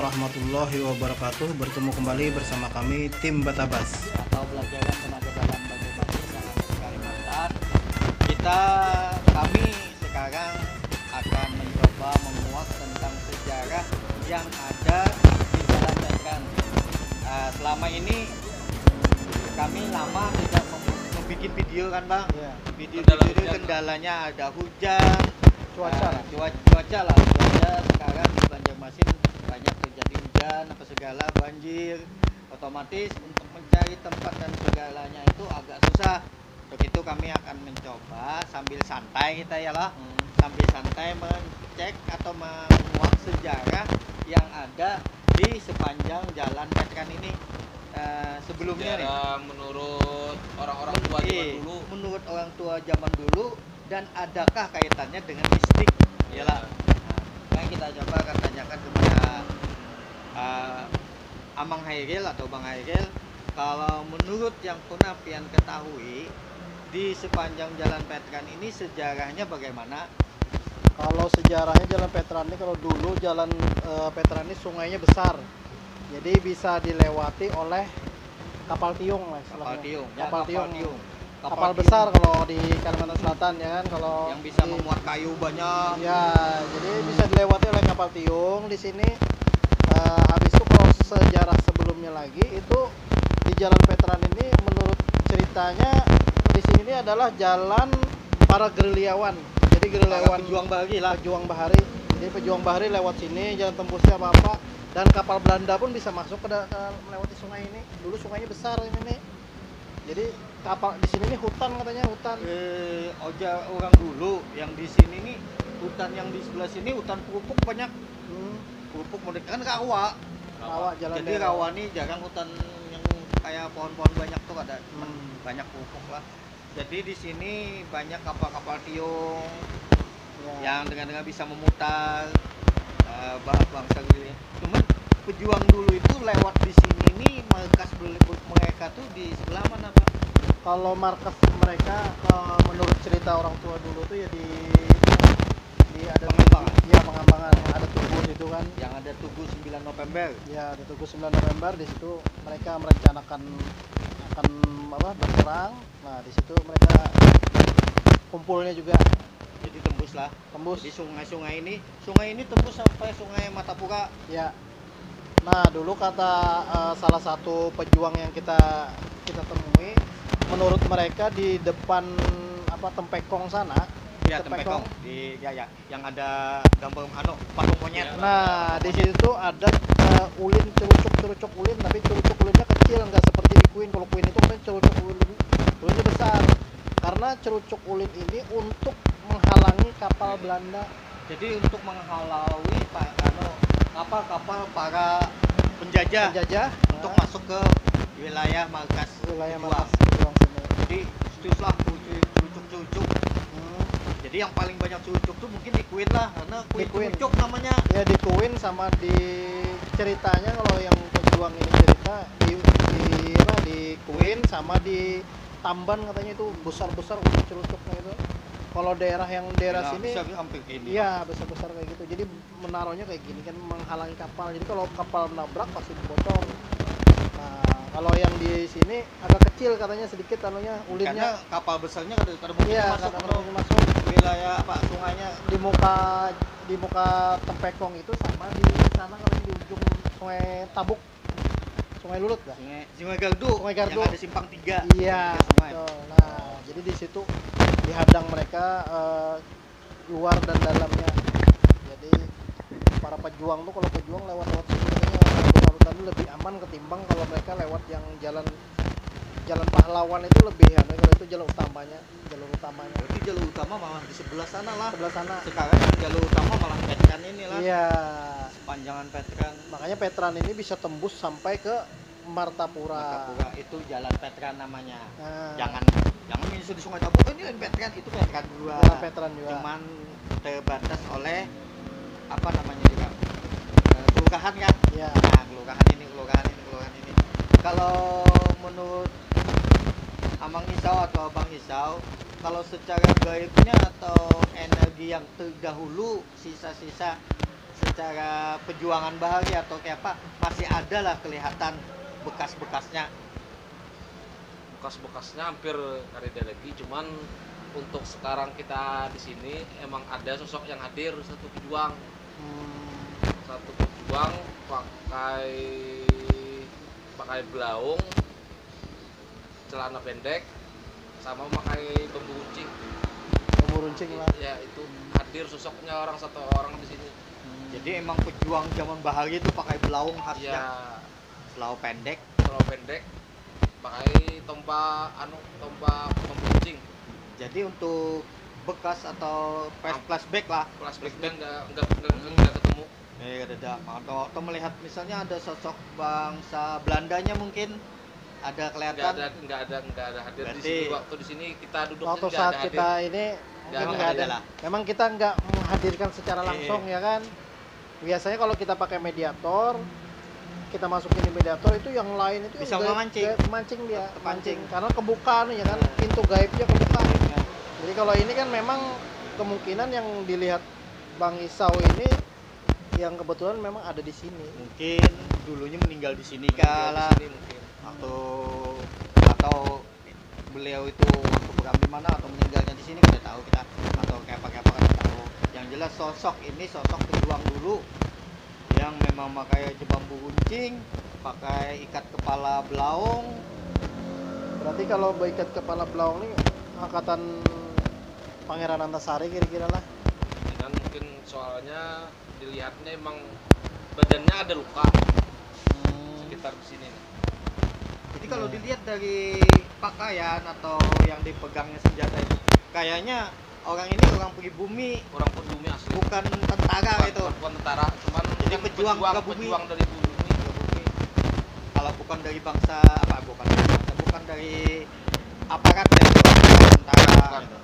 warahmatullahi wabarakatuh. Bertemu kembali bersama kami tim Batabas atau pelajaran tenaga dalam Banyumanik Kalimantan. Kami sekarang akan mencoba menguak tentang sejarah yang ada di Jalan Petran. Selama ini kami lama tidak membuat video kan bang? ya. Video itu kendalanya ada hujan, cuaca lah. Cuaca sekarang di Banjarmasin banyak terjadi hujan apa segala, banjir, otomatis untuk mencari tempat dan segalanya itu agak susah. Untuk itu kami akan mencoba sambil santai kita ya lah, sambil santai mengecek atau menguak sejarah yang ada di sepanjang Jalan Petran ini. Sebelumnya nih, menurut orang-orang tua zaman dulu, menurut orang tua zaman dulu, dan adakah kaitannya dengan mistik? Iyalah. Nah, kita coba akan tanyakan kepada Amang Hairil atau Bang Hairil, kalau menurut yang pernah pian ketahui di sepanjang Jalan Petran ini sejarahnya bagaimana? Kalau sejarahnya Jalan Petran ini, kalau dulu Jalan Petran ini sungainya besar, jadi bisa dilewati oleh kapal tiung lah istilahnya. Kapal besar kalau di Kalimantan Selatan ya kan, kalau yang bisa memuat kayu banyak. Ya, jadi bisa dilewati oleh kapal tiung di sini. Habis itu kalau sejarah sebelumnya lagi itu di Jalan Petran ini menurut ceritanya di sini adalah jalan para gerilyawan. Jadi gerilyawan pejuang bahari. Jadi pejuang bahari lewat sini, jalan tembusnya apa-apa, dan kapal Belanda pun bisa masuk ke melewati sungai ini. Dulu sungainya besar ini nih. Jadi kapal di sini nih hutan katanya, hutan. Orang dulu yang di sini nih hutan, yang di sebelah sini hutan pupuk banyak. Pupuk mereka kan rawa jalan. Jadi daerah. Rawa nih jarang hutan yang kayak pohon-pohon banyak tuh ada, banyak pupuk lah. Jadi di sini banyak kapal-kapal tiung yang dengan bisa memutar bangsa gitu. Cuman pejuang dulu itu lewat di sini nih, markas mereka tuh di sebelah mana Pak? Kalau markas mereka menurut cerita orang tua dulu tuh ya di ada Pengembangan. Iya, Pengembangan, yang ada Tugu itu kan. Yang ada Tugu 9 November. Ya, ada Tugu 9 November, di situ mereka merencanakan akan berperang. Nah, di situ mereka kumpulnya juga. Jadi tembus. Jadi sungai ini tembus sampai Sungai Matapura. Ya. Nah, dulu kata salah satu pejuang yang kita temui, menurut mereka di depan Tempekong sana. Ya, Tempekong yang ada gambar patung monyet. Nah, di situ ada ulin, cerucuk ulin, tapi cerucuk ulinnya kecil, nggak seperti di Kuin. Kalau Kuin itu kan cerucuk ulinnya besar. Karena cerucuk ulin ini untuk menghalangi kapal Belanda. Jadi untuk menghalangi kapal-kapal para penjajah untuk masuk ke wilayah markas pejuang sini. Jadi setelah cucuk. Jadi yang paling banyak cucuk tuh mungkin di Kuin lah, karena cucuk namanya. Ya, di Kuin sama di ceritanya, kalau yang pejuang ini cerita di Kuin sama di Tamban katanya itu besar cucuknya itu. Kalau daerah sini hampir gini. Iya, besar kayak gitu. Jadi menaruhnya kayak gini kan, menghalangi kapal. Jadi kalau kapal menabrak pasti bocor. Nah, kalau yang di sini agak kecil katanya, sedikit ulinnya. Karena kapal besarnya kada mungkin masuk wilayah sungainya di muka Tempekong itu, sama di sana kalau di ujung Sungai Tabuk. Sungai Lulut dah. Sungai Gardu. Yang ada simpang 3. Iya. Nah, jadi di situ dihadang mereka luar dan dalamnya. Jadi para pejuang tuh, kalau pejuang lewat sini katanya lebih aman ketimbang kalau mereka lewat yang jalan pahlawan itu lebih kalau itu jalur utamanya. Berarti jalur utama malah di sebelah sana lah. Sekarang yang jalur utama malah Petran ini lah. Iya. Sepanjangan Petran. Makanya Petran ini bisa tembus sampai ke Martapura. Itu Jalan Petran namanya. Nah. Jangan menyusul di Sungai Tabuk. Ini Petran, itu Petran juga. Petran juga. Cuman terbatas oleh juga kelurahan kan. Iya. Nah, kelurahan ini. Kalau menurut Amang Isau atau Bang Isau, kalau secara gaibnya atau energi yang terdahulu, sisa-sisa secara perjuangan Bahari atau kayak apa masih ada lah kelihatan bekas-bekasnya. Bekas-bekasnya hampir nggak ada lagi, cuman untuk sekarang kita di sini emang ada sosok yang hadir, satu pejuang pakai belaung, celana pendek, sama pakai bambu runcing. Bambu runcing lah. Ya itu hadir sosoknya satu orang di sini. Jadi emang pejuang zaman Bahari itu pakai belaung khasnya. Ya, Selalu pendek. Pakai tombak bambu runcing. Jadi untuk bekas atau flashback lah. Flashbacknya nggak ketemu. Ada. Atau melihat misalnya ada sosok bangsa Belandanya mungkin ada kelihatan. Nggak ada hadir Berarti di sini. Waktu di sini kita duduk Waktu nggak saat ada kita hadir. ini Nggak mungkin nggak ada ada. lah. Memang kita nggak menghadirkan secara langsung ya kan. Biasanya kalau kita pakai mediator, kita masukin di mediator itu yang lain itu Bisa yang memancing. dia, Terpancing. karena kebuka nih ya kan, pintu gaibnya kebuka. Jadi kalau ini kan memang kemungkinan yang dilihat Bang Isau ini yang kebetulan memang ada di sini. Mungkin dulunya meninggal di sini kala Di sini mungkin. atau beliau itu waktu beram di mana atau meninggalnya di sini tidak tahu kita, atau kayak apa kita tahu. Yang jelas sosok ini sosok pejuang dulu yang memang pakai bambu runcing, pakai ikat kepala belaung. Berarti kalau ikat kepala belaung ini angkatan Pangeran Antasari kira-kira lah. Dengan mungkin soalnya dilihatnya emang badannya ada luka sekitar di sini. Jadi kalau dilihat dari pakaian atau yang dipegangnya senjata itu, kayaknya orang ini orang pribumi, Orang pribumi asli. bukan tentara gitu. Bukan tentara, cuman Jadi kan pejuang pribumi. pejuang dari bumi. Kalau bukan dari bangsa apa, bukan dari aparat ya, tentara. Bukan. Gitu.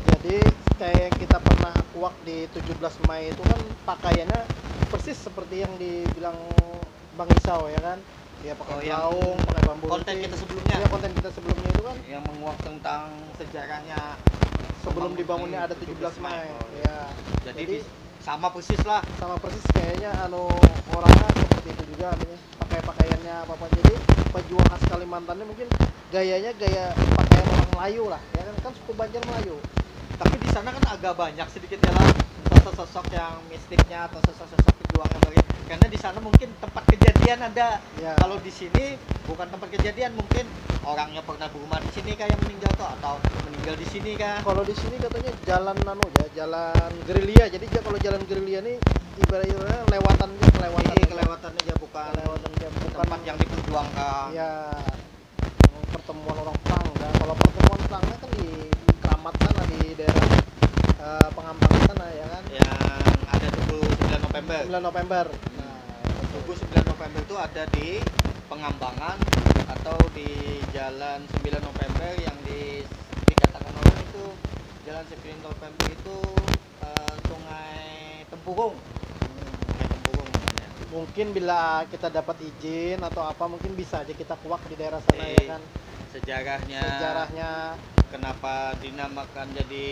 Jadi kayak yang kita pernah kuak di 17 Mei itu kan pakaiannya persis seperti yang dibilang Bang Isau ya kan. Dia pakai belaung, pakai bambu Konten runcing. kita sebelumnya. Iya, konten kita sebelumnya itu kan Yang menguak tentang sejarahnya sebelum dibangunnya ada 17 Mei. Oh, Ya. Jadi sama persis lah. sama persis kayaknya orangnya seperti itu juga artinya pakai pakaiannya apa jadi pejuang khas Kalimantannya mungkin gayanya gaya pakaian orang Melayu lah ya kan suku Banjar Melayu. Tapi di sana kan agak banyak sedikit ya lah sosok-sosok yang mistiknya atau sosok-sosok pejuang yang bagi. Karena di sana mungkin tempat kejadian ada. Ya. Kalau di sini bukan tempat kejadian, mungkin orangnya pernah berumah di sini kah yang meninggal tuh, atau meninggal di sini kah? Kalau di sini katanya jalan jalan gerilya. Jadi kalau jalan gerilya ini ibaratnya kelewatan Kelewatannya aja bukan bukan tempat yang diperjuangkan. ya pertemuan orang perang. Nah, kalau pertemuan perangnya kan di Keramat sana di daerah Pengambangan sana ya kan. Yang ada Tugu 9 November. 9 November. Nah, Tugu 9 November itu ada di Pengambangan atau di Jalan 9 November yang dikatakan orang itu Jalan 9 November itu Sungai Tempurung. Sungai Tempurung namanya. mungkin bila kita dapat izin atau apa mungkin bisa aja kita kuak di daerah sana ya kan. Sejarahnya kenapa dinamakan jadi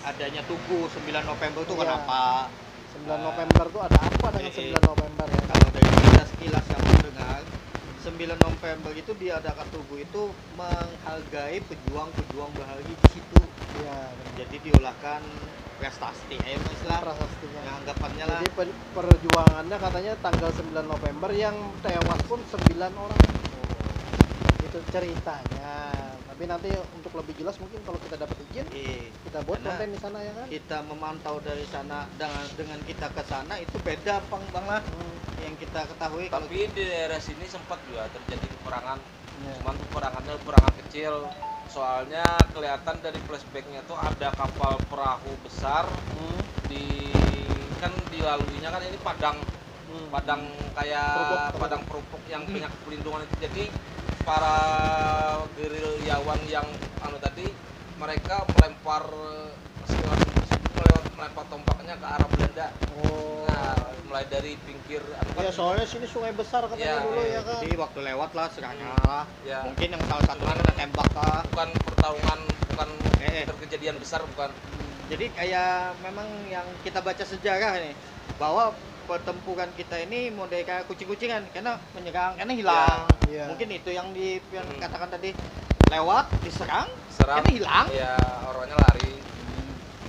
adanya Tugu 9 November itu Iya. kenapa? 9 November tuh ada apa dengan 9 November ya? Kalau dari kita sekilas yang mendengar 9 November itu diadakan Tugu itu menghargai pejuang-pejuang Bahari di situ. Iya, Jadi diolahkan prestasi, istilah prasastinya. yang anggapannya lah. Jadi perjuangannya katanya tanggal 9 November yang tewas pun 9 orang. Itu ceritanya. Tapi nanti untuk lebih jelas mungkin kalau kita dapat izin kita buat Karena konten di sana ya kan. kita memantau dari sana dengan kita ke sana itu beda Bang lah. Yang kita ketahui kalau Tapi di daerah sini sempat juga terjadi peperangan. Ya. Cuman peperangannya peperangan kecil. Soalnya kelihatan dari flashbacknya tuh ada kapal perahu besar kan dilaluinya kan ini padang kayak Perupuk. padang perupuk yang punya perlindungan itu. Jadi para gerilyawan yang tadi mereka melempar melempar tombaknya ke arah Belanda. Oh. Nah, mulai dari pinggir Ya soalnya sini sungai besar katanya Ya, dulu ya kan. jadi waktu lewat lah serangan lah. Ya. Mungkin yang salah satu kena tembak lah. bukan pertarungan, bukan Eh. kejadian besar, bukan. Jadi kayak memang yang kita baca sejarah nih, bahwa pertempuran kita ini model kayak kucing-kucingan karena menyerang karena hilang. Ya. Mungkin itu yang katakan tadi lewat diserang Serang, karena hilang. ya orangnya lari.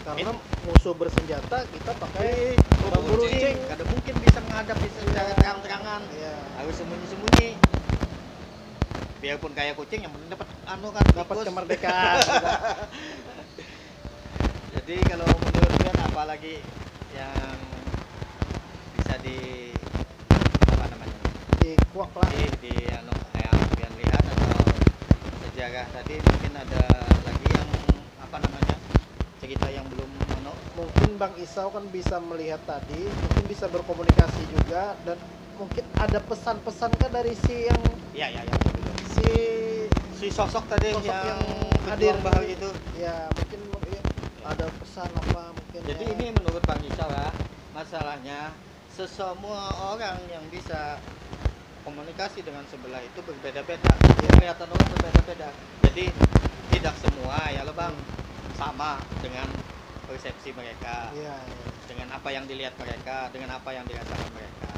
Karena musuh bersenjata kita pakai Berburu kucing. kada mungkin bisa menghadapi secara terang-terangan. Iya. Harus sembunyi-sembunyi. Biarpun kayak kucing yang penting dapat Dapat tikus. kemerdekaan. Jadi kalau menurut kalian apalagi yang bisa di apa namanya? Di kuak lah. Di yang kalian lihat atau sejarah tadi mungkin ada lagi yang apa namanya? Cerita yang belum Mungkin Bang Isau kan bisa melihat tadi, mungkin bisa berkomunikasi juga, dan mungkin ada pesan-pesan kan dari si yang ya si si sosok tadi Sosok yang hadir hadir bahagia itu. ya mungkin ada pesan apa mungkin. Jadi ya. ini menurut Bang Isau ya, masalahnya sesemua orang yang bisa komunikasi dengan sebelah itu berbeda-beda. Kelihatan orang berbeda-beda. Jadi tidak semua ya lo Bang sama dengan persepsi mereka, Iya. dengan apa yang dilihat mereka, dengan apa yang dirasakan mereka.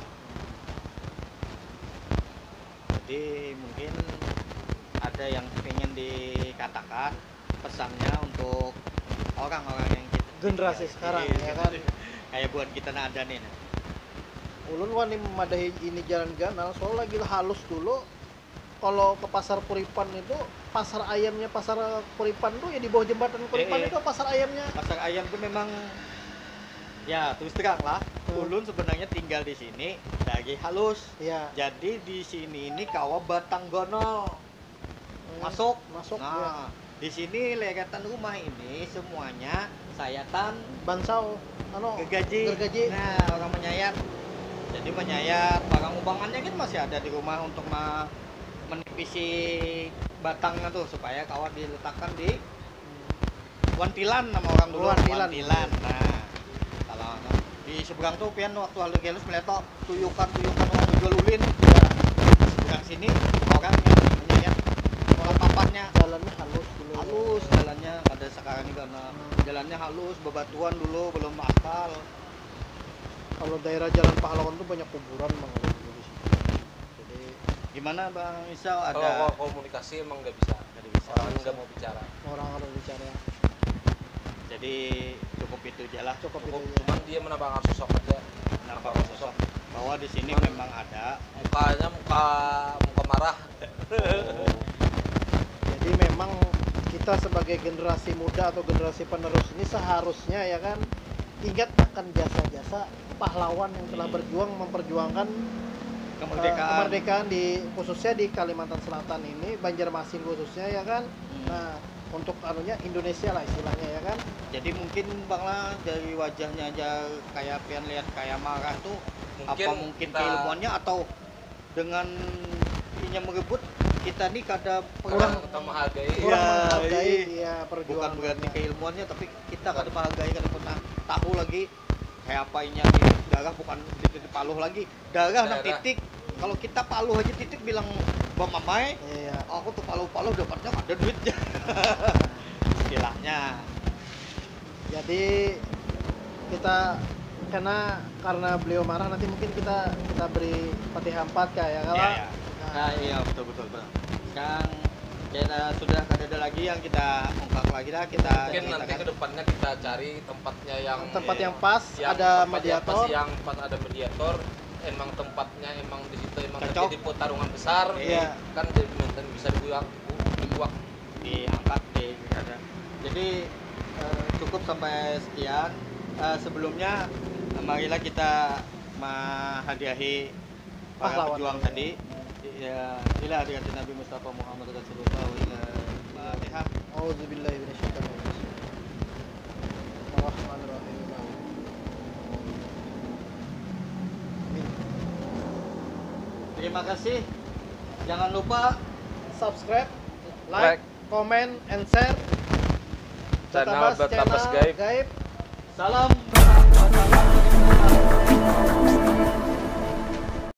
Jadi mungkin ada yang ingin dikatakan pesannya untuk orang-orang yang Generasi sekarang, ya kan? Kayak buat kita ada nih. Ulun wani memadahi ini jalan ganal, soalnya lagi halus dulu. Kalau ke pasar Puripan itu, pasar ayamnya pasar Puripan tuh ya di bawah jembatan Puripan itu pasar ayamnya. Pasar ayam tuh memang ya terus terang lah. Ulun sebenarnya tinggal di sini dari halus. Iya. Jadi di sini ini kawah Batang Gonol masuk. Ya. Nah, di sini leretan rumah ini semuanya sayatan Bansau, gergaji. Nah, orang menyayat. Jadi menyayat barang ubangannya kan masih ada di rumah untuk menipisi batangnya tuh supaya kawat diletakkan di wantilan nama orang dulu. Wantilan. Nah, kalau di seberang tuh pian waktu halus gelus melihat tuyukan orang jual ulin. Seberang sini orang yang menyayat papannya. Jalannya halus dulu. Halus jalannya, ada sekarang ini karena jalannya halus, bebatuan dulu belum aspal. Kalau daerah Jalan Pahlawan tuh banyak kuburan Bang di sini. Jadi Gimana Bang Isau Kalau ada komunikasi emang nggak bisa. Orang nggak mau bicara. orang harus bicara. jadi cukup itu aja lah. Cukup itu. Cuman dia menambahkan sosok aja. Nampak sosok bahwa di sini memang ada Mukanya muka marah. Jadi memang kita sebagai generasi muda atau generasi penerus ini seharusnya ya kan ingat akan jasa-jasa pahlawan yang telah berjuang memperjuangkan kemerdekaan di khususnya di Kalimantan Selatan ini, Banjarmasin khususnya ya kan. Nah, untuk anunya Indonesia lah istilahnya ya kan. Jadi mungkin Bang lah dari wajahnya aja kayak pian lihat kayak marah tuh mungkin keilmuannya atau dengan ininya merebut kita nih kada Kurang menghargai. Ya bukan perjuangan. berarti keilmuannya tapi kita kada menghargai, kada pernah tahu lagi kayak apa ini darah bukan titik paluh lagi darah nak titik. Kalau kita paluh aja titik bilang bang mamai, aku tuh paluh dapatnya ada duitnya. Istilahnya. Jadi kita karena beliau marah nanti mungkin kita beri Fatihah 4 kayak kalau. Nah, iya betul. Sekarang kita sudah ada lagi yang kita ungkap lagi lah Mungkin nanti ke depannya kita cari tempatnya yang pas, ada mediator. Yang pas ada mediator, emang tempatnya emang di situ emang Cocok. terjadi pertarungan besar. Iya. Kan jadi bisa dibuat diangkat ada. Jadi cukup sampai sekian. Sebelumnya marilah kita menghadiahi para Pahlawan. pejuang tadi. Ya, ila hadirat Nabi Mustafa Muhammad Rasulullah wa ila Fatihah. Auzubillahi minasyaitonir rajim. Bismillahirrahmanirrahim. Amin. Terima kasih. Jangan lupa Subscribe, like, comment, and share Channel Bertabas Gaib. salam